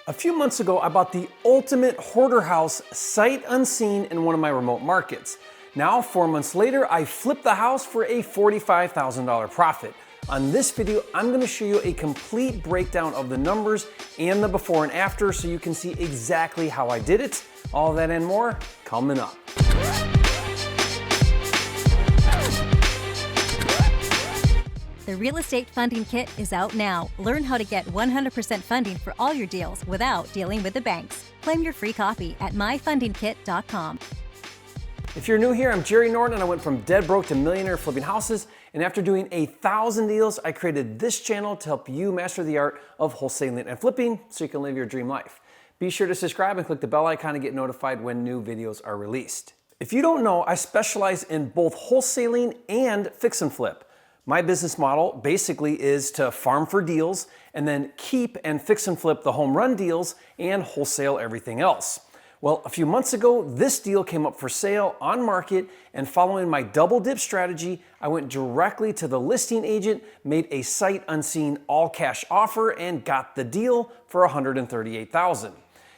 A few months ago, I bought the ultimate hoarder house sight unseen in one of my remote markets. Now, 4 months later, I flipped the house for a $45,000 profit. On this video, I'm going to show you a complete breakdown of the numbers and the before and after so you can see exactly how I did it. All that and more coming up. The Real Estate Funding Kit is out now. Learn how to get 100% funding for all your deals without dealing with the banks. Claim your free copy at myfundingkit.com. If you're new here, I'm Jerry Norton and I went from dead broke to millionaire flipping houses. And after doing 1,000 deals, I created this channel to help you master the art of wholesaling and flipping so you can live your dream life. Be sure to subscribe and click the bell icon to get notified when new videos are released. If you don't know, I specialize in both wholesaling and fix and flip. My business model basically is to farm for deals and then keep and fix and flip the home run deals and wholesale everything else. Well, a few months ago, this deal came up for sale on market, and following my double dip strategy, I went directly to the listing agent, made a sight unseen all cash offer, and got the deal for $138,000.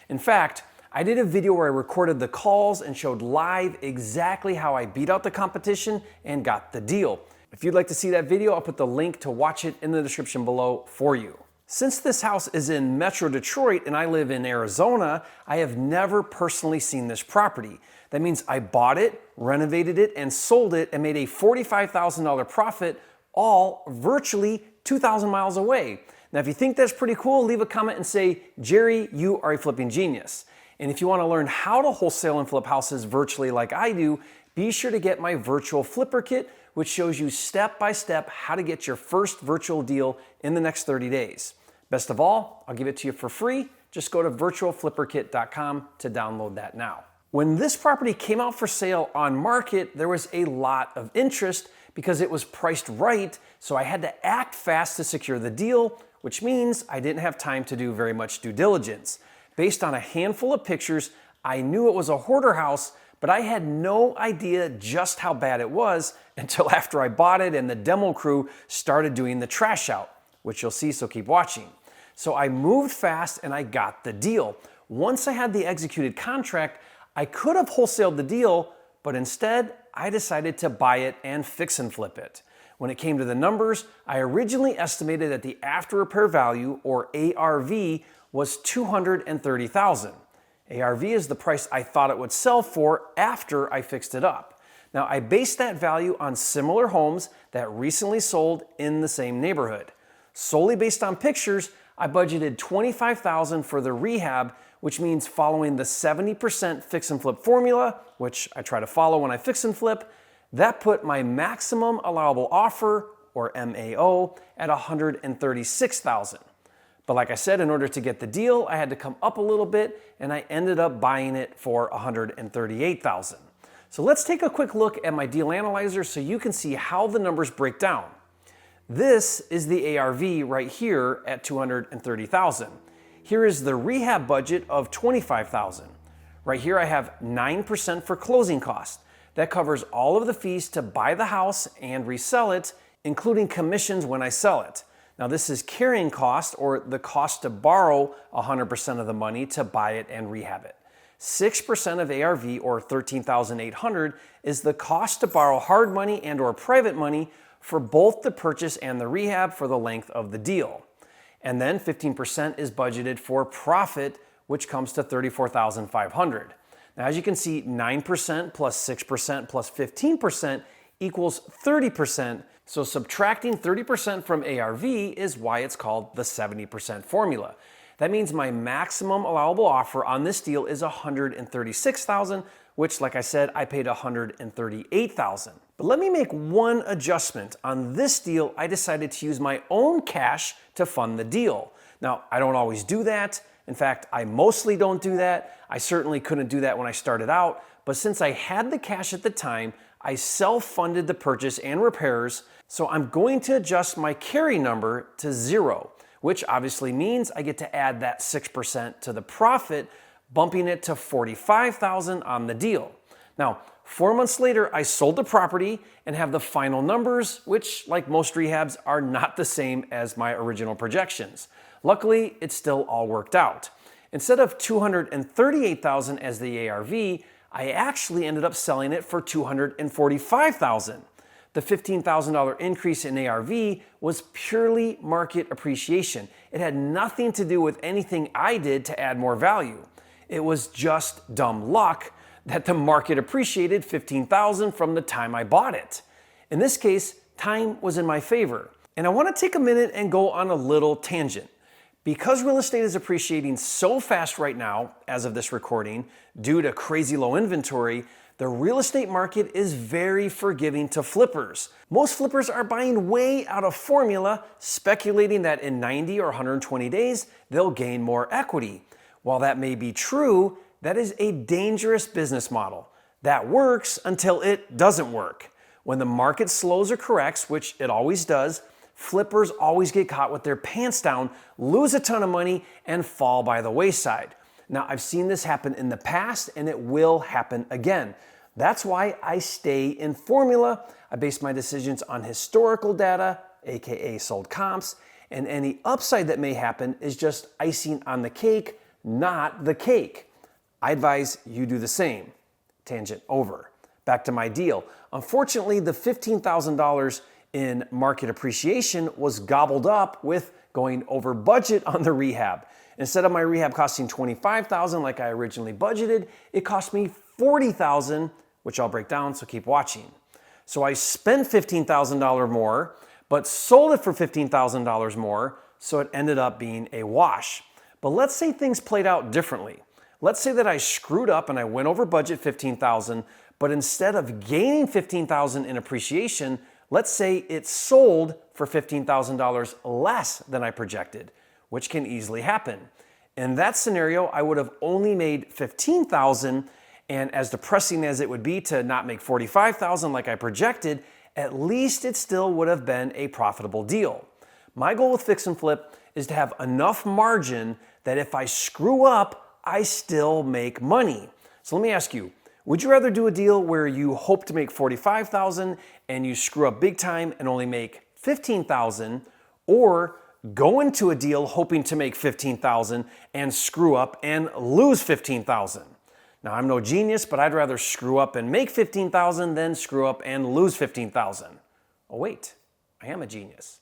In fact, I did a video where I recorded the calls and showed live exactly how I beat out the competition and got the deal. If you'd like to see that video, I'll put the link to watch it in the description below for you. Since this house is in Metro Detroit and I live in Arizona, I have never personally seen this property. That means I bought it, renovated it, and sold it and made a $45,000 profit, all virtually 2,000 miles away. Now, if you think that's pretty cool, leave a comment and say, Jerry, you are a flipping genius. And if you want to learn how to wholesale and flip houses virtually like I do, be sure to get my virtual flipper kit, which shows you step by step how to get your first virtual deal in the next 30 days. Best of all, I'll give it to you for free. Just go to virtualflipperkit.com to download that now. When this property came out for sale on market, there was a lot of interest because it was priced right, so I had to act fast to secure the deal, which means I didn't have time to do very much due diligence. Based on a handful of pictures, I knew it was a hoarder house, but I had no idea just how bad it was until after I bought it and the demo crew started doing the trash out, which you'll see, so keep watching. So I moved fast and I got the deal. Once I had the executed contract, I could have wholesaled the deal, but instead I decided to buy it and fix and flip it. When it came to the numbers, I originally estimated that the after repair value, or ARV, was $230,000. ARV is the price I thought it would sell for after I fixed it up. Now, I based that value on similar homes that recently sold in the same neighborhood. Solely based on pictures, I budgeted $25,000 for the rehab, which means following the 70% fix and flip formula, which I try to follow when I fix and flip. That put my maximum allowable offer, or MAO, at $136,000. But like I said, in order to get the deal, I had to come up a little bit, and I ended up buying it for $138,000. So let's take a quick look at my deal analyzer so you can see how the numbers break down. This is the ARV right here at $230,000. Here is the rehab budget of $25,000. Right here I have 9% for closing costs. That covers all of the fees to buy the house and resell it, including commissions when I sell it. Now this is carrying cost, or the cost to borrow 100% of the money to buy it and rehab it. 6% of ARV, or $13,800, is the cost to borrow hard money and or private money for both the purchase and the rehab for the length of the deal. And then 15% is budgeted for profit, which comes to $34,500. Now as you can see, 9% plus 6% plus 15% equals 30%. So subtracting 30% from ARV is why it's called the 70% formula. That means my maximum allowable offer on this deal is $136,000, which, like I said, I paid $138,000. But let me make one adjustment. On this deal, I decided to use my own cash to fund the deal. Now, I don't always do that. In fact, I mostly don't do that. I certainly couldn't do that when I started out. But since I had the cash at the time, I self-funded the purchase and repairs, so I'm going to adjust my carry number to 0, which obviously means I get to add that 6% to the profit, bumping it to $45,000 on the deal. Now, 4 months later, I sold the property and have the final numbers, which, like most rehabs, are not the same as my original projections. Luckily, it still all worked out. Instead of $238,000 as the ARV, I actually ended up selling it for $245,000. The $15,000 increase in ARV was purely market appreciation. It had nothing to do with anything I did to add more value. It was just dumb luck that the market appreciated $15,000 from the time I bought it. In this case, time was in my favor. And I want to take a minute and go on a little tangent. Because real estate is appreciating so fast right now, as of this recording, due to crazy low inventory, the real estate market is very forgiving to flippers. Most flippers are buying way out of formula, speculating that in 90 or 120 days, they'll gain more equity. While that may be true, that is a dangerous business model. That works until it doesn't work. When the market slows or corrects, which it always does, flippers always get caught with their pants down, lose a ton of money, and fall by the wayside. Now, I've seen this happen in the past, and it will happen again. That's why I stay in formula. I base my decisions on historical data, aka sold comps, and any upside that may happen is just icing on the cake, not the cake. I advise you do the same. Tangent over. Back to my deal. Unfortunately, the $15,000 in market appreciation was gobbled up with going over budget on the rehab. Instead of my rehab costing $25,000 like I originally budgeted, it cost me $40,000, which I'll break down, so keep watching. So I spent $15,000 more, but sold it for $15,000 more, so it ended up being a wash. But let's say things played out differently. Let's say that I screwed up and I went over budget $15,000, but instead of gaining $15,000 in appreciation, let's say it sold for $15,000 less than I projected, which can easily happen. In that scenario, I would have only made $15,000, and as depressing as it would be to not make $45,000 like I projected, at least it still would have been a profitable deal. My goal with fix and flip is to have enough margin that if I screw up, I still make money. So let me ask you, would you rather do a deal where you hope to make $45,000 and you screw up big time and only make $15,000, or go into a deal hoping to make $15,000 and screw up and lose $15,000? Now, I'm no genius, but I'd rather screw up and make $15,000 than screw up and lose $15,000. Oh wait, I am a genius.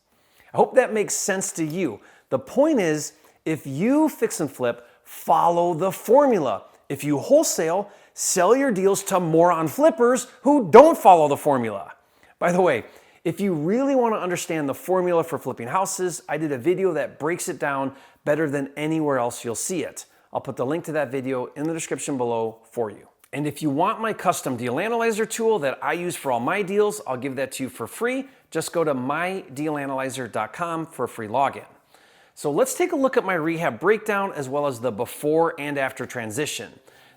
I hope that makes sense to you. The point is, if you fix and flip, follow the formula. If you wholesale, sell your deals to moron flippers who don't follow the formula. By the way, if you really want to understand the formula for flipping houses, I did a video that breaks it down better than anywhere else you'll see it. I'll put the link to that video in the description below for you. And if you want my custom deal analyzer tool that I use for all my deals, I'll give that to you for free. Just go to mydealanalyzer.com for a free login. So let's take a look at my rehab breakdown as well as the before and after transition.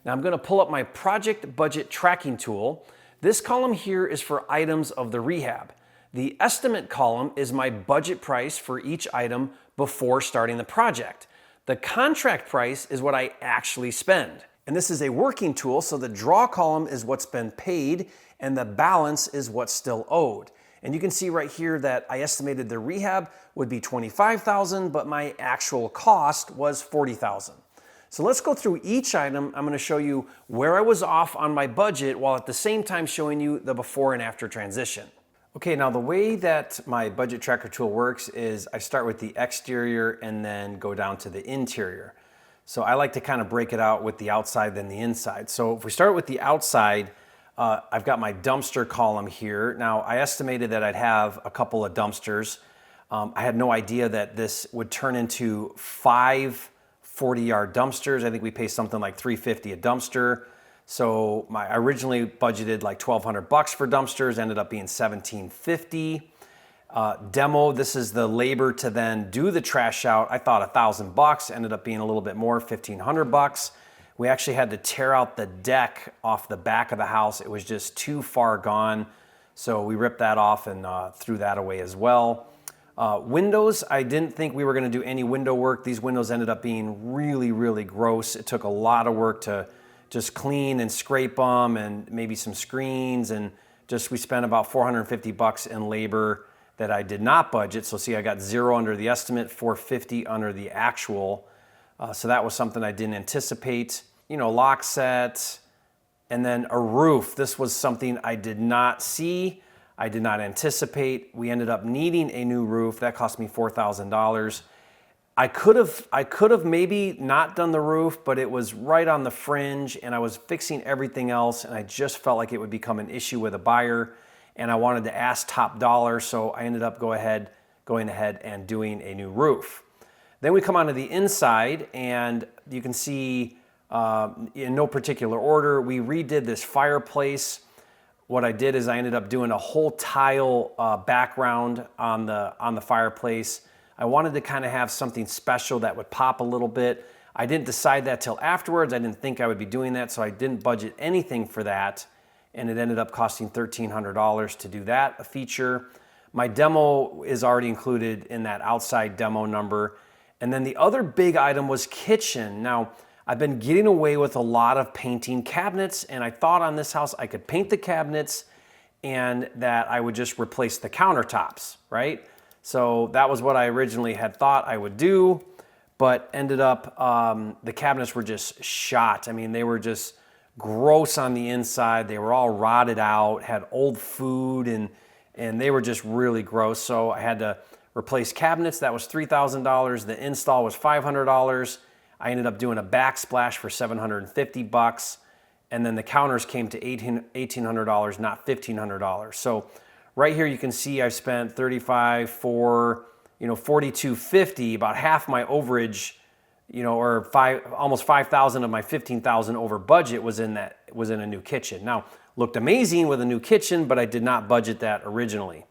Now I'm going to pull up my project budget tracking tool. This column here is for items of the rehab. The estimate column is my budget price for each item before starting the project. The contract price is what I actually spend. And this is a working tool, so the draw column is what's been paid and the balance is what's still owed. And you can see right here that I estimated the rehab would be $25,000, but my actual cost was $40,000. So let's go through each item. I'm going to show you where I was off on my budget while at the same time showing you the before and after transition. Okay, now the way that my budget tracker tool works is I start with the exterior and then go down to the interior. So I like to kind of break it out with the outside then the inside. So if we start with the outside, I've got my dumpster column here. Now I estimated that I'd have a couple of dumpsters. I had no idea that this would turn into 5 40-yard dumpsters. I think we pay something like $350 a dumpster. So I originally budgeted like $1,200 for dumpsters, ended up being $1,750. Demo, this is the labor to then do the trash out. I thought $1,000, ended up being a little bit more, $1,500. We actually had to tear out the deck off the back of the house. It was just too far gone. So we ripped that off and threw that away as well. Windows, I didn't think we were going to do any window work. These windows ended up being really, really gross. It took a lot of work to just clean and scrape them and maybe some screens, and just we spent about $450 in labor that I did not budget. So see, I got 0 under the estimate, $450 under the actual. So that was something I didn't anticipate. You know, lock set, and then a roof. This was something I did not see. I did not anticipate. We ended up needing a new roof. That cost me $4,000. I could have maybe not done the roof, but it was right on the fringe and I was fixing everything else and I just felt like it would become an issue with a buyer and I wanted to ask top dollar, so I ended up going ahead and doing a new roof. Then we come onto the inside and you can see in no particular order, we redid this fireplace. What I did is I ended up doing a whole tile background on the fireplace. I wanted to kind of have something special that would pop a little bit. I didn't decide that till afterwards. I didn't think I would be doing that, so I didn't budget anything for that. And it ended up costing $1,300 to do that, a feature. My demo is already included in that outside demo number. And then the other big item was kitchen. Now, I've been getting away with a lot of painting cabinets, and I thought on this house I could paint the cabinets and that I would just replace the countertops, right? So that was what I originally had thought I would do, but ended up, the cabinets were just shot. I mean, they were just gross on the inside. They were all rotted out, had old food, and they were just really gross. So I had to replace cabinets. That was $3,000. The install was $500. I ended up doing a backsplash for $750, and then the counters came to $1,800, not $1,500. So right here you can see I've spent $35 for, $4,250, about half my overage, or almost $5,000 of my $15,000 over budget was in a new kitchen. Now, looked amazing with a new kitchen, but I did not budget that originally.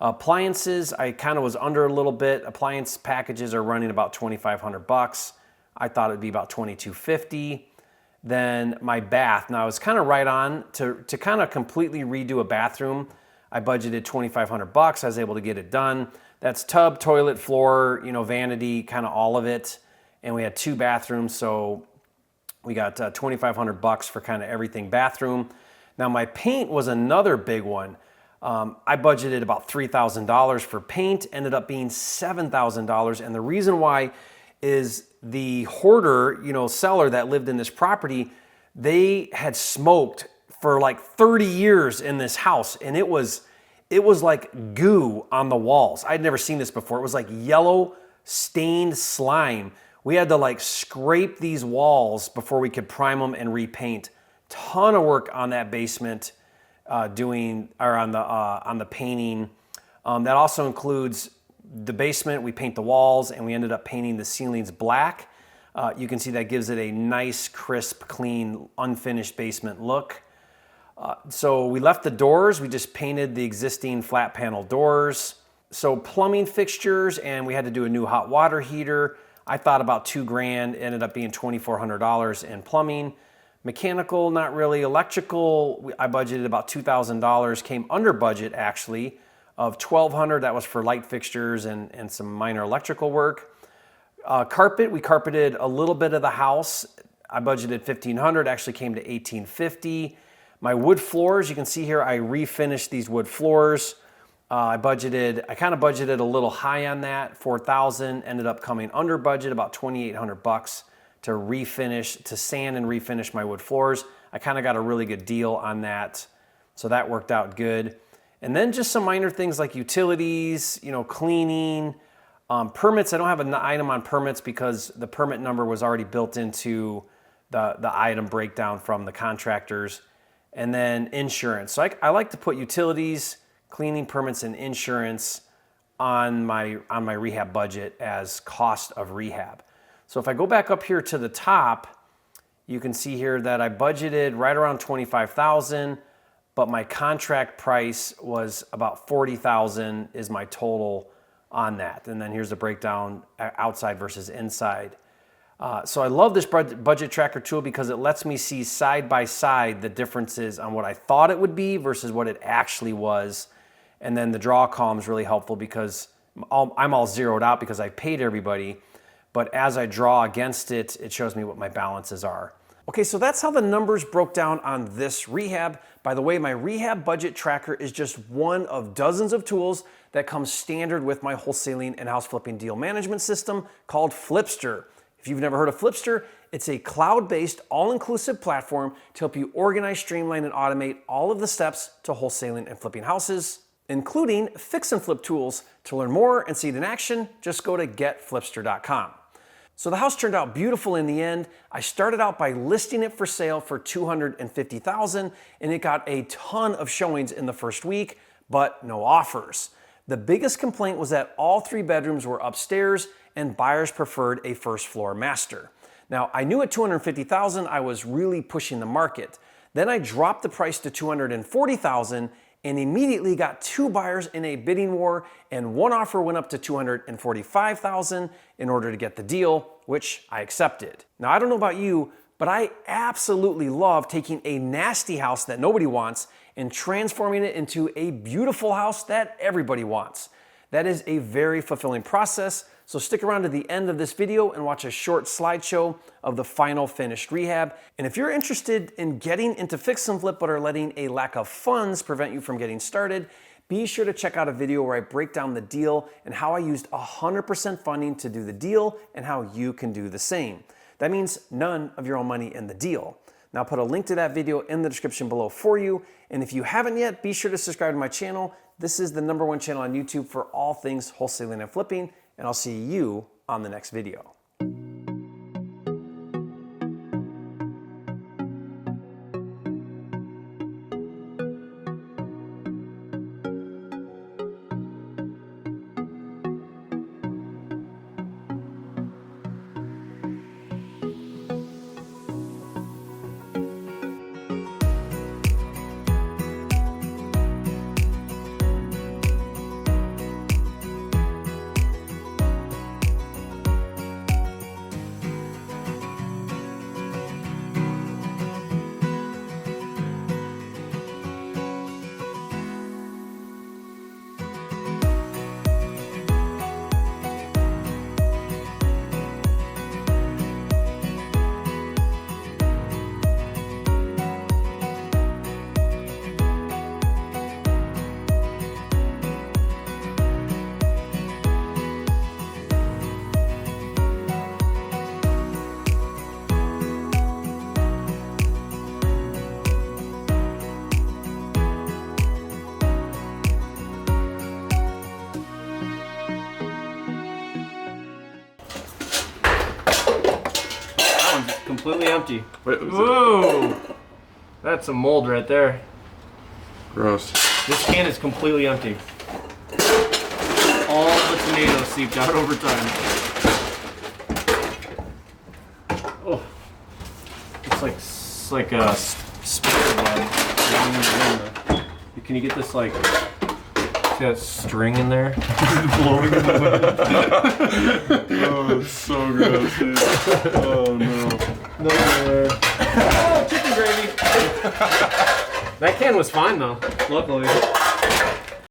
Appliances, I kind of was under a little bit. Appliance packages are running about $2,500. I thought it'd be about $2,250. Then my bath. Now, I was kind of right on to kind of completely redo a bathroom. I budgeted $2,500. I was able to get it done. That's tub, toilet, floor, vanity, kind of all of it. And we had 2 bathrooms, so we got $2,500 for kind of everything bathroom. Now, my paint was another big one. I budgeted about $3,000 for paint, ended up being $7,000. And the reason why is the Hoarder, seller that lived in this property, they had smoked for like 30 years in this house, and it was like goo on the walls. I'd never seen this before. It was like yellow stained slime. We had to like scrape these walls before we could prime them and repaint. Ton of work on that basement, on the painting. That also includes the basement. We paint the walls, and we ended up painting the ceilings black. You can see that gives it a nice, crisp, clean, unfinished basement look. So we left the doors. We just painted the existing flat panel doors. So plumbing fixtures, and we had to do a new hot water heater. I thought about $2,000, ended up being $2,400 in plumbing. Mechanical, not really. Electrical, I budgeted about $2,000, came under budget actually, of $1,200. That was for light fixtures and some minor electrical work. Carpet, we carpeted a little bit of the house. I budgeted $1,500, actually came to $1,850. My wood floors, you can see here, I refinished these wood floors. I kind of budgeted a little high on that, $4,000, ended up coming under budget, about $2,800 to refinish, to sand and refinish my wood floors. I kind of got a really good deal on that, so that worked out good. And then just some minor things like utilities, cleaning, permits. I don't have an item on permits because the permit number was already built into the item breakdown from the contractors. And then insurance. So I like to put utilities, cleaning permits, and insurance on my rehab budget as cost of rehab. So if I go back up here to the top, you can see here that I budgeted right around $25,000, but my contract price was about $40,000 is my total on that. And then here's the breakdown outside versus inside. So I love this budget tracker tool because it lets me see side by side the differences on what I thought it would be versus what it actually was. And then the draw column is really helpful because I'm all zeroed out because I paid everybody. But as I draw against it, it shows me what my balances are. Okay, so that's how the numbers broke down on this rehab. By the way, my rehab budget tracker is just one of dozens of tools that comes standard with my wholesaling and house flipping deal management system called Flipster. If you've never heard of Flipster, it's a cloud-based, all-inclusive platform to help you organize, streamline, and automate all of the steps to wholesaling and flipping houses, including fix and flip tools. To learn more and see it in action, just go to getflipster.com. So the house turned out beautiful in the end. I started out by listing it for sale for $250,000, and it got a ton of showings in the first week, but no offers. The biggest complaint was that all 3 bedrooms were upstairs and buyers preferred a first floor master. Now, I knew at $250,000 I was really pushing the market. Then I dropped the price to $240,000 and immediately got 2 buyers in a bidding war, and 1 offer went up to $245,000 in order to get the deal, which I accepted. Now, I don't know about you, but I absolutely love taking a nasty house that nobody wants and transforming it into a beautiful house that everybody wants. That is a very fulfilling process, so stick around to the end of this video and watch a short slideshow of the final finished rehab. And if you're interested in getting into fix and flip but are letting a lack of funds prevent you from getting started, be sure to check out a video where I break down the deal and how I used 100% funding to do the deal and how you can do the same. That means none of your own money in the deal. Now, I'll put a link to that video in the description below for you. And if you haven't yet, be sure to subscribe to my channel. This is the #1 channel on YouTube for all things wholesaling and flipping, and I'll see you on the next video. Completely empty. Wait, was Whoa! That's a mold right there. Gross. This can is completely empty. All the tomatoes seeped out over time. Oh, it's like a spider web. Can you get this like? See that string in there? Blowing in the wind. Oh, it's so gross, dude. Oh no. Nowhere. Oh, chicken gravy. That can was fine though, luckily.